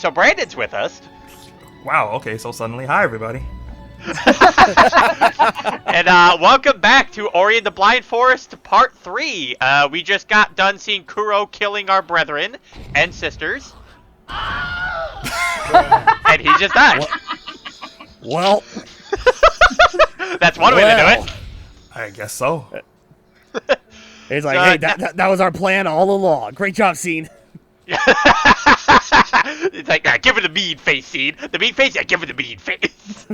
so Brandon's with us. Wow, okay, so suddenly, hi everybody. And welcome back to Ori the Blind Forest Part 3. We just got done seeing Kuro killing our brethren and sisters. And he just died. Well. That's one way to do it. I guess so. He's like, hey, that was our plan all along. Great job, Scene. It's like, give it the mean face, Scene. The mean face? Yeah, give it the mean face.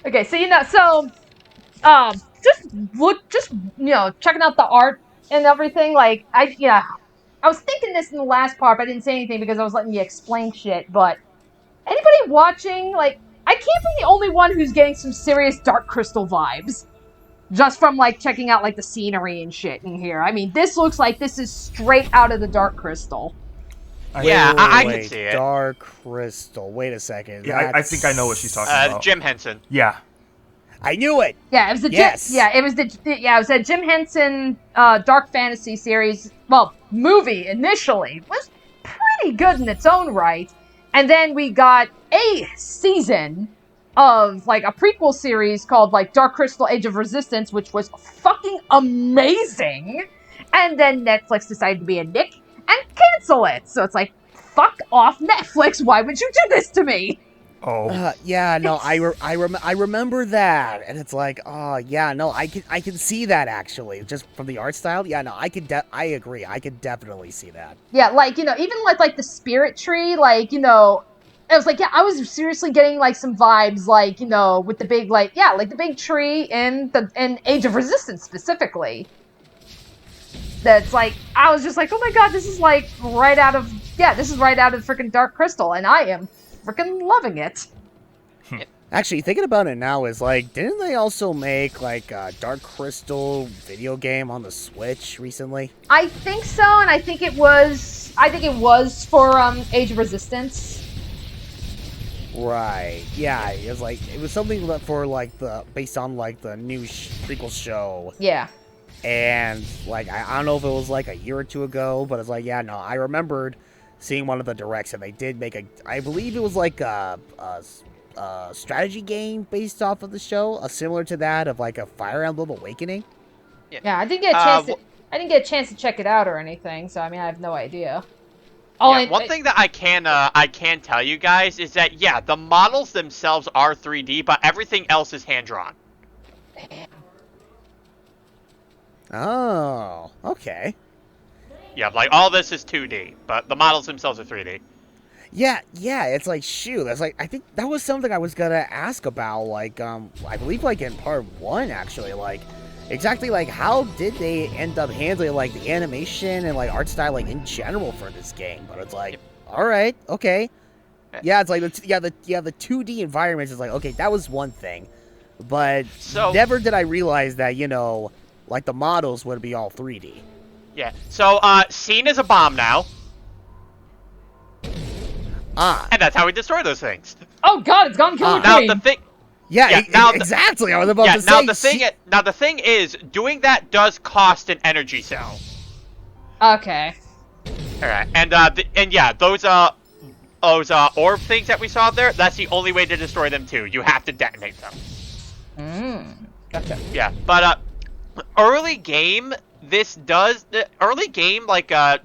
Okay, so just checking out the art and everything. Like, I was thinking this in the last part, but I didn't say anything because I was letting you explain shit. But anybody watching, like, I can't be the only one who's getting some serious Dark Crystal vibes. Just from, like, checking out, like, the scenery and shit in here. I mean, this looks like this is straight out of the Dark Crystal. I can see it. Dark Crystal. Wait a second. Yeah, I think I know what she's talking about. Jim Henson. Yeah. I knew it. Yeah, it was the it was the Jim Henson Dark Fantasy series. Well, movie initially it was pretty good in its own right, and then we got a season of like a prequel series called like Dark Crystal: Age of Resistance, which was fucking amazing, and then Netflix decided to be a dick and cancel it. So it's like, fuck off, Netflix. Why would you do this to me? Oh. Yeah, no, I remember that, and it's like, oh yeah, no, I can see that actually, just from the art style. Yeah, no, I agree, I could definitely see that. Yeah, like even like the spirit tree, like it was like, yeah, I was seriously getting like some vibes, like with the big like the big tree in Age of Resistance specifically. That's like, I was just like, oh my god, this is like right out of freaking Dark Crystal, and I am freaking loving it. Actually, thinking about it now is like, didn't they also make like a Dark Crystal video game on the Switch recently? I think so, and I think it was for Age of Resistance. Right. Yeah, it was something for like based on like the new prequel show. Yeah. And like I don't know if it was like a year or two ago, but it's like, yeah, no, I remembered seeing one of the directs, and they did make I believe it was like a strategy game based off of the show, similar to that of like a Fire Emblem Awakening. Yeah, I didn't get a chance to check it out or anything, so I mean, I have no idea. One thing that I can tell you guys is that the models themselves are 3D, but everything else is hand drawn. Damn. Oh, okay. Yeah, like all this is 2D, but the models themselves are 3D. Yeah, it's like, shoot, that's like, I think that was something I was gonna ask about, like, I believe, like, in part 1, actually, like, exactly, like, how did they end up handling, like, the animation and, like, art style, like, in general for this game? But it's like, alright, okay. Yeah, it's like, the 2D environments is like, okay, that was one thing. But never did I realize that, like, the models would be all 3D. Yeah, so, Scene is a bomb now. And that's how we destroy those things. Oh god, it's gone Killer Now Queen! the thing... exactly, I was about to say... Now the thing is, doing that does cost an energy cell. Okay. Alright, and those orb things that we saw there, that's the only way to destroy them too. You have to detonate them. Gotcha. Yeah, but, early game...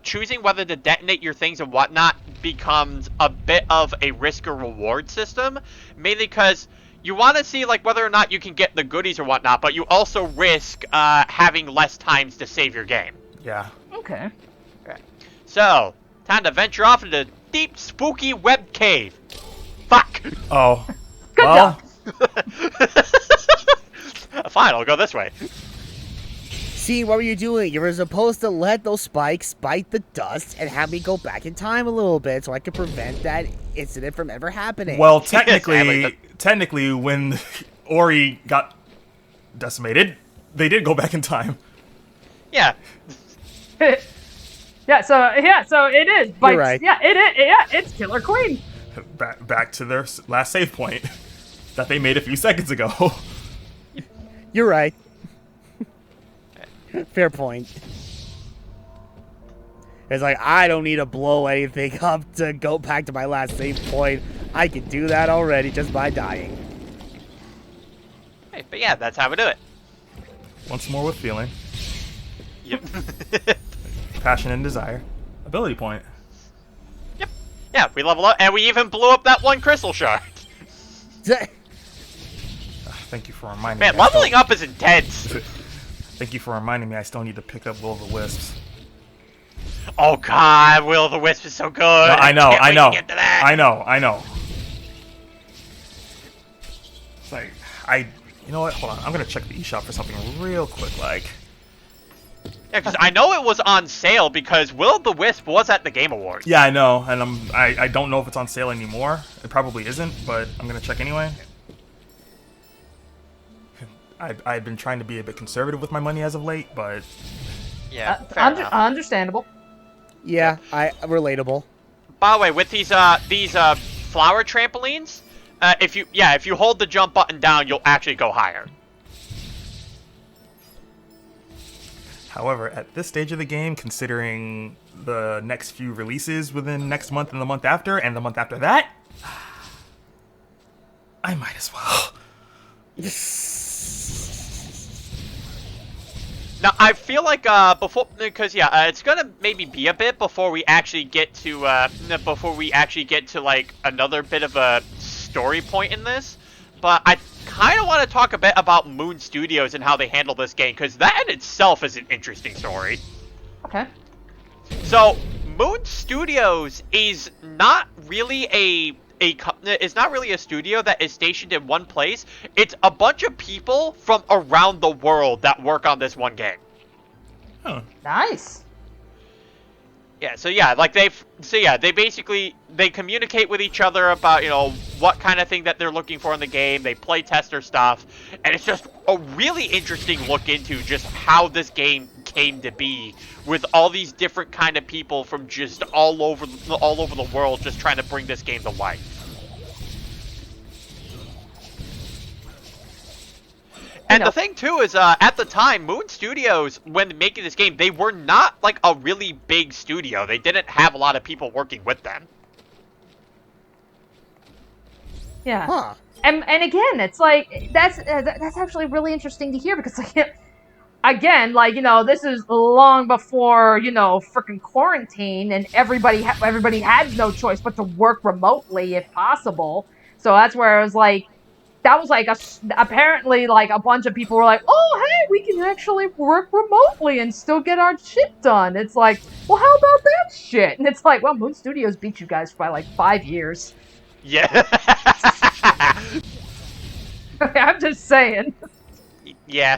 choosing whether to detonate your things and whatnot becomes a bit of a risk or reward system, mainly because you want to see like whether or not you can get the goodies or whatnot, but you also risk having less times to save your game. Yeah. Okay. Right. So, time to venture off into the deep, spooky web cave. Fuck! Oh. Good job! Fine, I'll go this way. See, what were you doing? You were supposed to let those spikes bite the dust and have me go back in time a little bit so I could prevent that incident from ever happening. Well, technically, when Ori got decimated, they did go back in time. Yeah. So it is. But you're right. Yeah, it is. Yeah, it's Killer Queen. Back to their last save point that they made a few seconds ago. You're right. Fair point. It's like, I don't need to blow anything up to go back to my last save point. I can do that already just by dying. Hey, but yeah, that's how we do it. Once more with feeling, Yep. passion, and desire. Ability point. Yep. Yeah, we level up, and we even blew up that one crystal shard. Thank you for reminding Man, me. leveling up is intense. Thank you for reminding me I still need to pick up Will of the Wisps. Oh god, Will of the Wisp is so good. No, I know, Can't I wait know. to get to that. I know. It's like, you know what? Hold on. I'm going to check the eShop for something real quick, like. Yeah, because I know it was on sale because Will of the Wisp was at the Game Awards. Yeah, I know, and I don't know if it's on sale anymore. It probably isn't, but I'm going to check anyway. I've been trying to be a bit conservative with my money as of late, but... Yeah, fair enough. Understandable. Yeah, relatable. By the way, with these flower trampolines, if you hold the jump button down, you'll actually go higher. However, at this stage of the game, considering the next few releases within next month and the month after, and the month after that, I might as well. Now, I feel like it's gonna maybe be a bit before we actually get to like another bit of a story point in this, but I kind of want to talk a bit about Moon Studios and how they handle this game, because that in itself is an interesting story. Okay. So, Moon Studios is not really it's not really a studio that is stationed in one place. It's a bunch of people from around the world that work on this one game. Huh. Nice. Yeah, they basically communicate with each other about, what kind of thing that they're looking for in the game. They play test their stuff, and it's just a really interesting look into just how this game came to be, with all these different kind of people from just all over the world just trying to bring this game to life. And the thing too is, at the time, Moon Studios, when making this game, they were not like a really big studio. They didn't have a lot of people working with them. Yeah. Huh. And again, it's like that's actually really interesting to hear, because like, again, like, this is long before, freaking quarantine, and everybody had no choice but to work remotely if possible. So that's where it was like, that was like apparently like a bunch of people were like, oh, hey, we can actually work remotely and still get our shit done. It's like, well, how about that shit? And it's like, well, Moon Studios beat you guys by like 5 years. Yeah. I'm just saying. Yeah.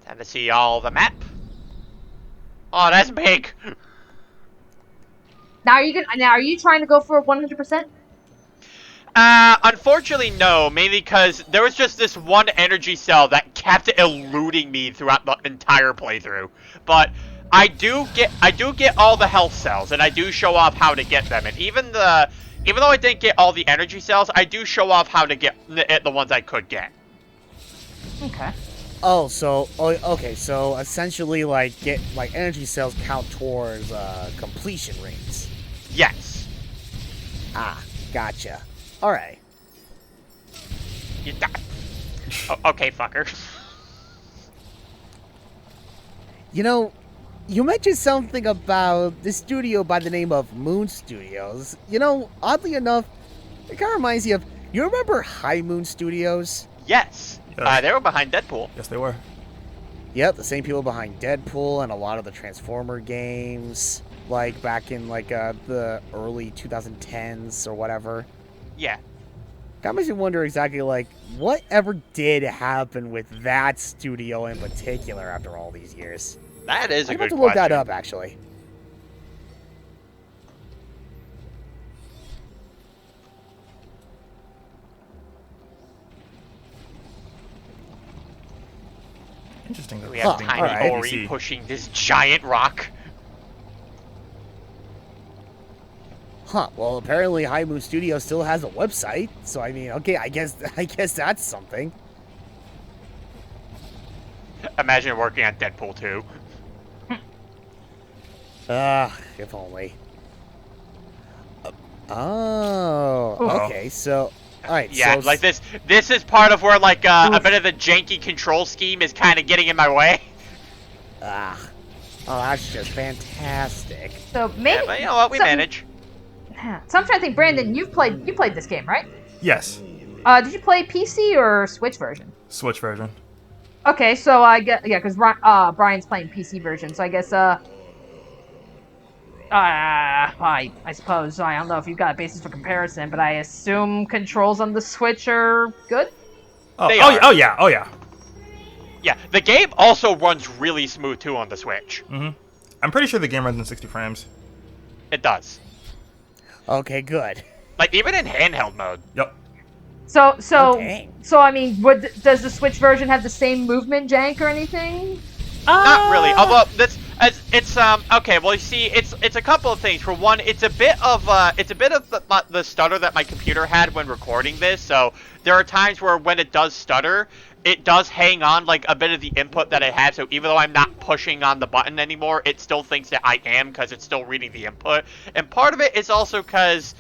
Time to see all the map. Oh, that's big. Now are you trying to go for 100%? Unfortunately, no. Mainly because there was just this one energy cell that kept eluding me throughout the entire playthrough. But I do get all the health cells, and I do show off how to get them. And even though I didn't get all the energy cells, I do show off how to get the ones I could get. Okay. Oh, okay. So essentially, like, energy cells count towards completion rates. Yes. Ah, gotcha. All right. You die. Okay, fucker. You mentioned something about this studio by the name of Moon Studios. Oddly enough, it kind of reminds me of. You remember High Moon Studios? Yes. Yes. They were behind Deadpool. Yes, they were. Yep, the same people behind Deadpool and a lot of the Transformer games, like back in the early 2010s or whatever. Yeah. That makes me wonder exactly whatever did happen with that studio in particular after all these years. That is a I'm good about to question. look that up, actually. Interesting. We have Huh, Tiny alright. Ori pushing this giant rock. Huh, well, apparently High Moon Studio still has a website, so I mean, okay, I guess that's something. Imagine working on Deadpool 2. If only. Okay, so... Alright, Yeah, so... like this is part of where like a bit of the janky control scheme is kind of getting in my way. Oh, that's just fantastic. So maybe. Yeah, but you know what, we manage. So I'm trying to think, Brandon. You played this game, right? Yes. Did you play PC or Switch version? Switch version. Okay, so I get because Brian's playing PC version, so I guess I suppose I don't know if you've got a basis for comparison, but I assume controls on the Switch are good. Oh yeah. Yeah, the game also runs really smooth too on the Switch. I'm pretty sure the game runs in 60 frames. It does. Okay, good. Like even in handheld mode. Yep. So dang. I mean, does the Switch version have the same movement jank or anything? Not really. Although it's okay. Well, you see, it's a couple of things. For one, it's a bit of the stutter that my computer had when recording this. So there are times where when it does stutter, it does hang on like a bit of the input that it had. So even though I'm not pushing on the button anymore, it still thinks that I am because it's still reading the input. And part of it is also because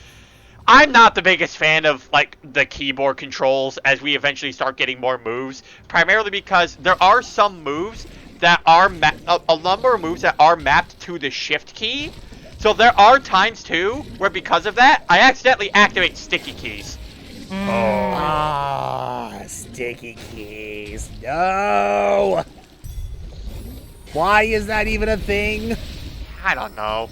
I'm not the biggest fan of like the keyboard controls as we eventually start getting more moves. Primarily because there are some moves that are a number of moves that are mapped to the shift key. So there are times too where because of that, I accidentally activate sticky keys. Sticky keys. No! Why is that even a thing? I don't know.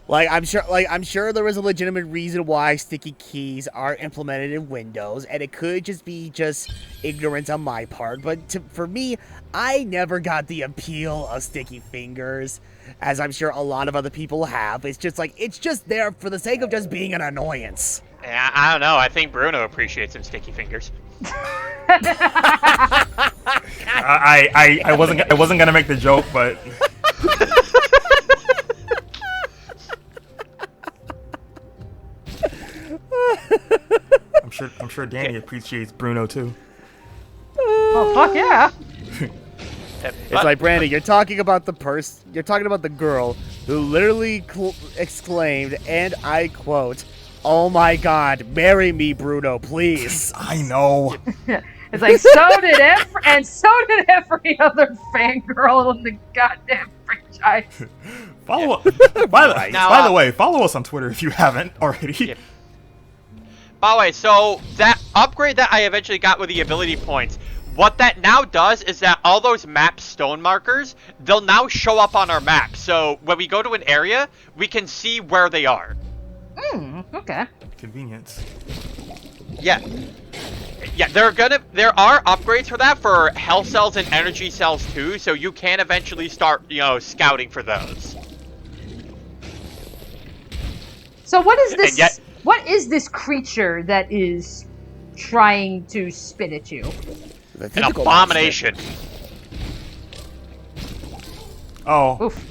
I'm sure there was a legitimate reason why sticky keys are implemented in Windows, and it could just be ignorance on my part, but for me, I never got the appeal of sticky fingers, as I'm sure a lot of other people have. It's just there for the sake of just being an annoyance. Yeah, I don't know. I think Bruno appreciates some sticky fingers. I wasn't gonna make the joke, but I'm sure Danny appreciates Bruno too. Oh fuck yeah! It's like, Brandon, you're talking about the girl who literally exclaimed, and I quote, "Oh my God, marry me, Bruno, please." I know. It's like so did every other fangirl in the goddamn franchise. By the way, follow us on Twitter if you haven't already. Yeah. By the way, so that upgrade that I eventually got with the ability points, what that now does is that all those map stone markers, they'll now show up on our map. So when we go to an area, we can see where they are. Okay. Convenience. Yeah. Yeah, there are upgrades for that for health cells and energy cells too, so you can eventually start, scouting for those. So what is this? What is this creature that is trying to spit at you? An abomination. Oh. Oof.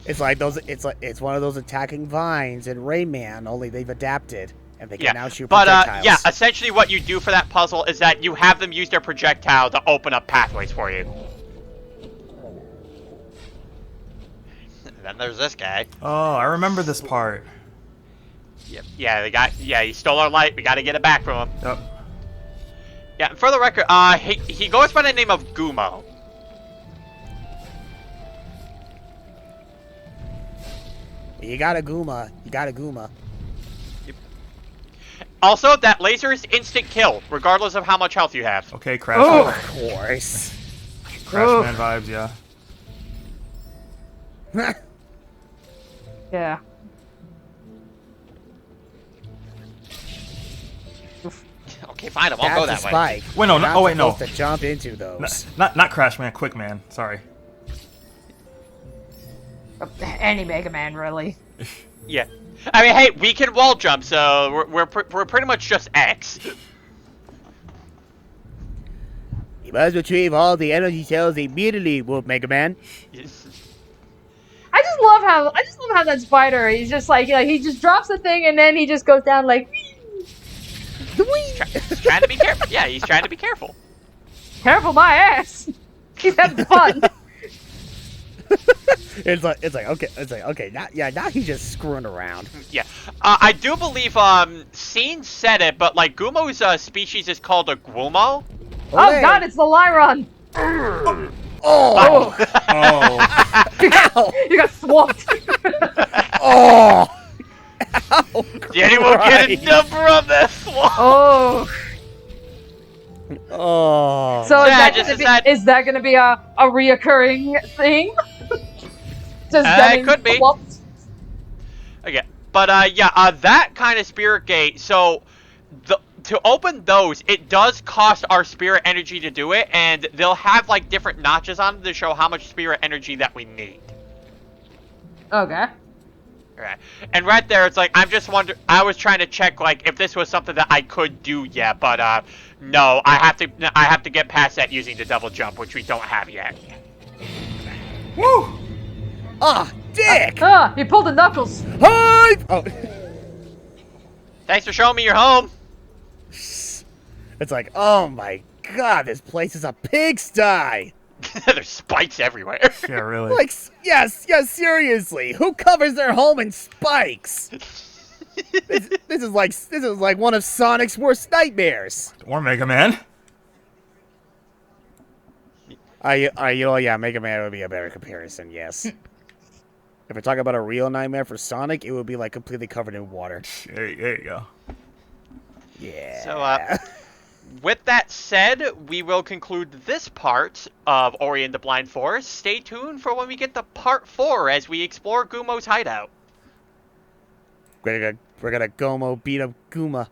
It's like those. It's one of those attacking vines in Rayman. Only they've adapted, and they can now shoot projectiles. Yeah, essentially what you do for that puzzle is that you have them use their projectile to open up pathways for you. And then there's this guy. Oh, I remember this part. Yep. Yeah, he stole our light. We got to get it back from him. Yep. Yeah, and for the record, he goes by the name of Gumo. You got a Guma. Yep. Also, that laser is instant kill, regardless of how much health you have. Okay, Crash. Oh, of course. Crash Man vibes, yeah. Yeah. Okay, fine, I won't go that way. Spike. Wait, no, You're oh wait, no. not supposed to jump into those. Not Crash Man, Quick Man. Sorry. Any Mega Man, really. Yeah. I mean, hey, we can wall jump, so we're pretty much just X. You must retrieve all the energy cells immediately, Wolf Mega Man. I just love how that spider. He's just like, he just drops the thing and then he just goes down like. He's trying to be careful. Yeah, he's trying to be careful. Careful my ass. He's having fun. It's like okay. Now he's just screwing around. Yeah. I do believe Scene said it, but like Gumo's species is called a Gumo. Oh god, it's the Lyron! Oh! Oh. You got swamped! Oh! Ow, Did anyone get a Christ. number on this one? Oh. Oh. So Yeah, just is that gonna be a reoccurring thing? Just It could be. swamped? Okay, but yeah, that kind of spirit gate. So, to open those, it does cost our spirit energy to do it, and they'll have like different notches on them to show how much spirit energy that we need. Okay. Alright, and right there, it's like I was trying to check like if this was something that I could do yet, but no, I have to get past that using the double jump, which we don't have yet. Woo! Ah, dick! He pulled the knuckles. Hi! Oh. Thanks for showing me your home. It's like, oh my god, this place is a pigsty! There's spikes everywhere. Yeah, really. Like, yes, seriously, who covers their home in spikes? This is like one of Sonic's worst nightmares. Or Mega Man. Yeah, Mega Man would be a better comparison, yes. If we're talking about a real nightmare for Sonic, it would be like completely covered in water. There you go. Yeah. So, with that said, we will conclude this part of Ori and the Blind Forest. Stay tuned for when we get to part 4 as we explore Gumo's hideout. We're gonna Gomo beat up Guma.